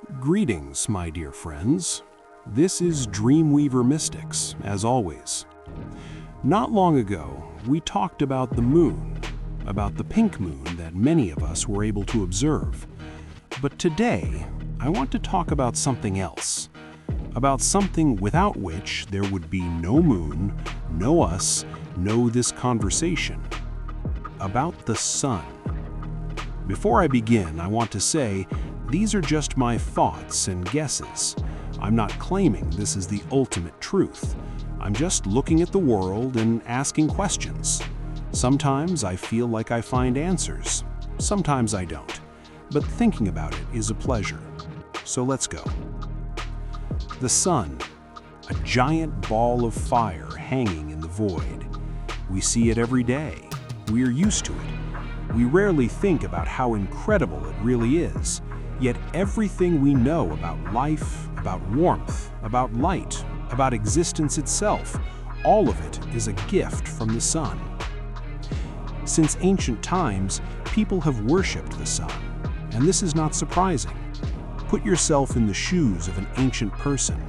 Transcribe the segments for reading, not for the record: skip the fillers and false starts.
Greetings, my dear friends. This is Dreamweaver Mystics, as always. Not long ago, we talked about the moon, about the pink moon that many of us were able to observe. But today, I want to talk about something else, about something without which there would be no moon, no us, no this conversation, about the sun. Before I begin, I want to say these are just my thoughts and guesses. I'm not claiming this is the ultimate truth. I'm just looking at the world and asking questions. Sometimes I feel like I find answers. Sometimes I don't. But thinking about it is a pleasure. So let's go. The sun, a giant ball of fire hanging in the void. We see it every day. We're used to it. We rarely think about how incredible it really is. Yet everything we know about life, about warmth, about light, about existence itself, all of it is a gift from the sun. Since ancient times, people have worshipped the sun, and this is not surprising. Put yourself in the shoes of an ancient person.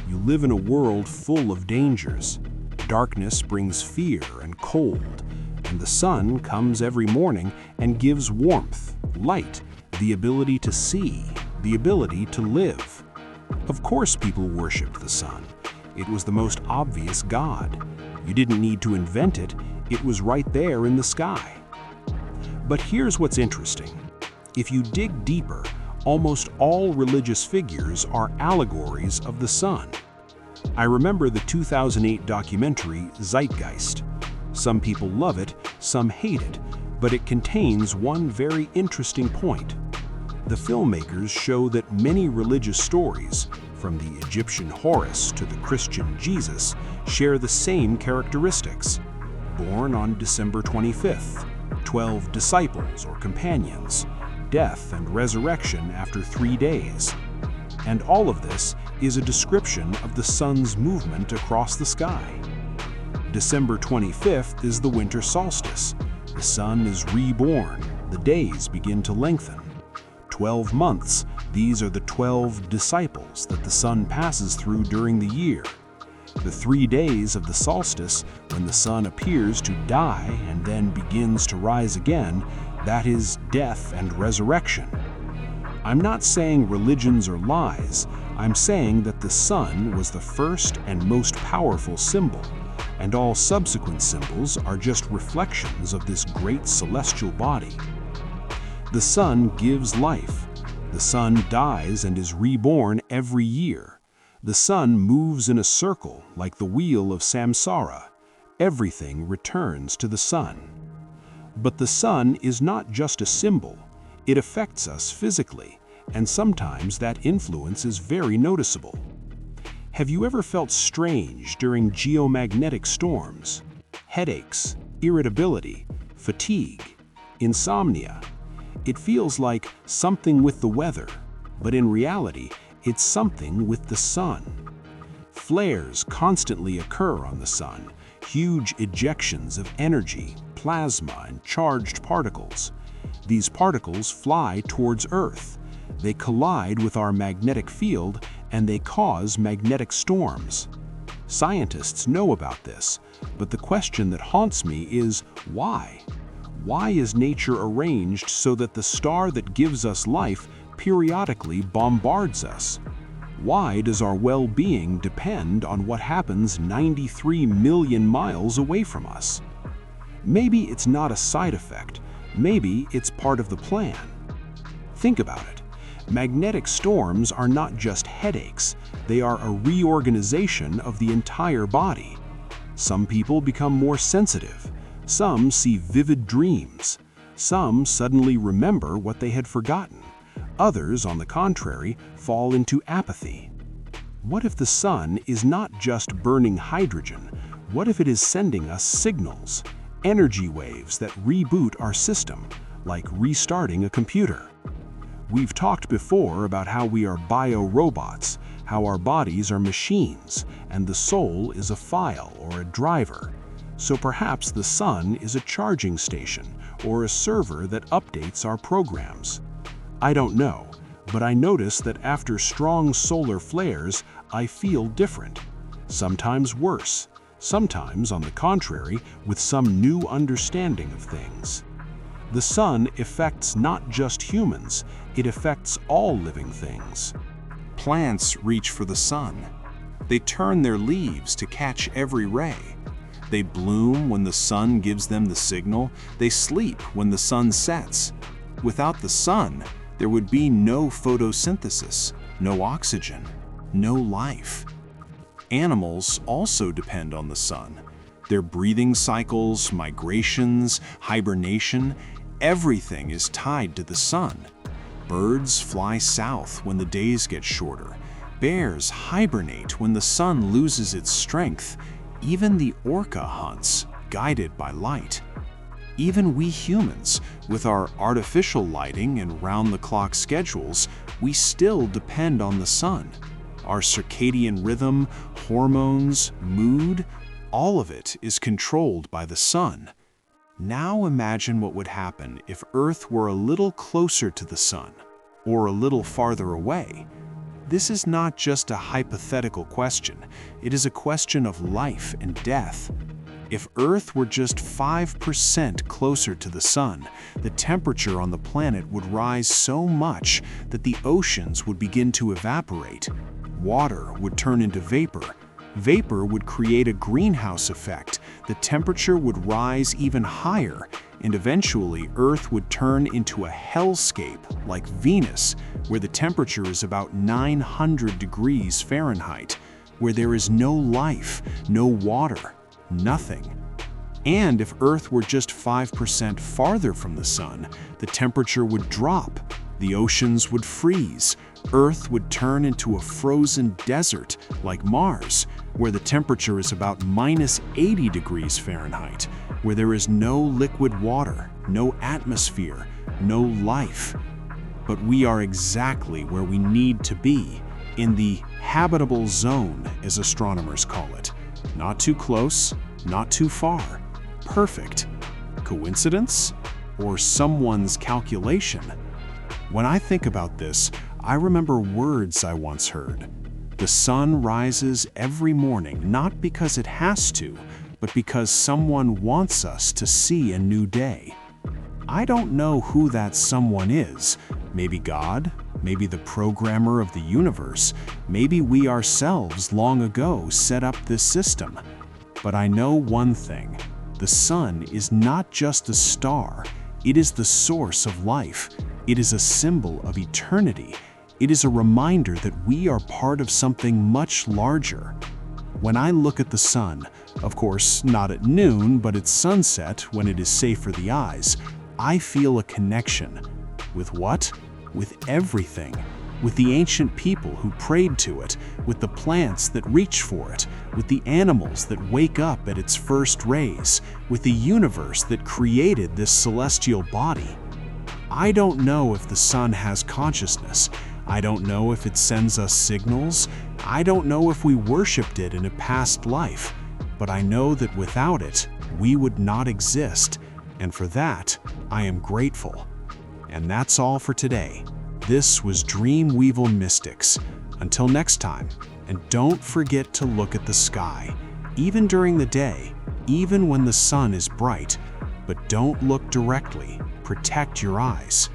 You live in a world full of dangers. Darkness brings fear and cold, and the sun comes every morning and gives warmth, light, the ability to see, the ability to live. Of course people worshipped the sun. It was the most obvious god. You didn't need to invent it. It was right there in the sky. But here's what's interesting. If you dig deeper, almost all religious figures are allegories of the sun. I remember the 2008 documentary Zeitgeist. Some people love it, some hate it, but it contains one very interesting point. The filmmakers show that many religious stories, from the Egyptian Horus to the Christian Jesus, share the same characteristics. Born on December 25th, 12 disciples or companions, death and resurrection after 3 days. And all of this is a description of the sun's movement across the sky. December 25th is the winter solstice. The sun is reborn. The days begin to lengthen. 12 months, these are the 12 disciples that the sun passes through during the year. The 3 days of the solstice, when the sun appears to die and then begins to rise again, that is death and resurrection. I'm not saying religions are lies. I'm saying that the sun was the first and most powerful symbol, and all subsequent symbols are just reflections of this great celestial body. The sun gives life. The sun dies and is reborn every year. The sun moves in a circle like the wheel of samsara. Everything returns to the sun. But the sun is not just a symbol. It affects us physically, and sometimes that influence is very noticeable. Have you ever felt strange during geomagnetic storms? Headaches, irritability, fatigue, insomnia? It feels like something with the weather, but in reality, it's something with the sun. Flares constantly occur on the sun, huge ejections of energy, plasma, and charged particles. These particles fly towards Earth. They collide with our magnetic field, and they cause magnetic storms. Scientists know about this, but the question that haunts me is why? Why is nature arranged so that the star that gives us life periodically bombards us? Why does our well-being depend on what happens 93 million miles away from us? Maybe it's not a side effect. Maybe it's part of the plan. Think about it. Magnetic storms are not just headaches. They are a reorganization of the entire body. Some people become more sensitive. Some see vivid dreams. Some suddenly remember what they had forgotten. Others, on the contrary, fall into apathy. What if the sun is not just burning hydrogen? What if it is sending us signals, energy waves that reboot our system, like restarting a computer? We've talked before about how we are biorobots, how our bodies are machines, and the soul is a file or a driver. So perhaps the sun is a charging station or a server that updates our programs. I don't know, But I notice that after strong solar flares, I feel different. Sometimes worse, sometimes, on the contrary, with some new understanding of things. The sun affects not just humans, it affects all living things. Plants reach for the sun. They turn their leaves to catch every ray. They bloom when the sun gives them the signal. They sleep when the sun sets. Without the sun, there would be no photosynthesis, no oxygen, no life. Animals also depend on the sun. Their breathing cycles, migrations, hibernation, everything is tied to the sun. Birds fly south when the days get shorter. Bears hibernate when the sun loses its strength. Even the orca hunts, guided by light. Even we humans, with our artificial lighting and round-the-clock schedules, we still depend on the sun. Our circadian rhythm, hormones, mood, all of it is controlled by the sun. Now imagine what would happen if Earth were a little closer to the sun, or a little farther away. This is not just a hypothetical question, it is a question of life and death. If Earth were just 5% closer to the sun, the temperature on the planet would rise so much that the oceans would begin to evaporate. Water would turn into vapor. Vapor would create a greenhouse effect. The temperature would rise even higher, and eventually Earth would turn into a hellscape like Venus, where the temperature is about 900 degrees Fahrenheit, where there is no life, no water, nothing. And if Earth were just 5% farther from the sun, the temperature would drop, the oceans would freeze, Earth would turn into a frozen desert like Mars, where the temperature is about minus 80 degrees Fahrenheit, where there is no liquid water, no atmosphere, no life. But we are exactly where we need to be, in the habitable zone, as astronomers call it. Not too close, not too far. Perfect. Coincidence? Or someone's calculation? When I think about this, I remember words I once heard. The sun rises every morning not because it has to, but because someone wants us to see a new day. I don't know who that someone is. Maybe God, maybe the programmer of the universe, maybe we ourselves long ago set up this system. But I know one thing. The sun is not just a star. It is the source of life. It is a symbol of eternity. It is a reminder that we are part of something much larger. When I look at the sun, of course not at noon, but at sunset when it is safe for the eyes, I feel a connection. With what? With everything. With the ancient people who prayed to it, with the plants that reach for it, with the animals that wake up at its first rays, with the universe that created this celestial body. I don't know if the sun has consciousness. I don't know if it sends us signals. I don't know if we worshipped it in a past life. But I know that without it, we would not exist. And for that, I am grateful. And that's all for today. This was Dreamweaver Mystics. Until next time, and don't forget to look at the sky, even during the day, even when the sun is bright. But don't look directly. Protect your eyes.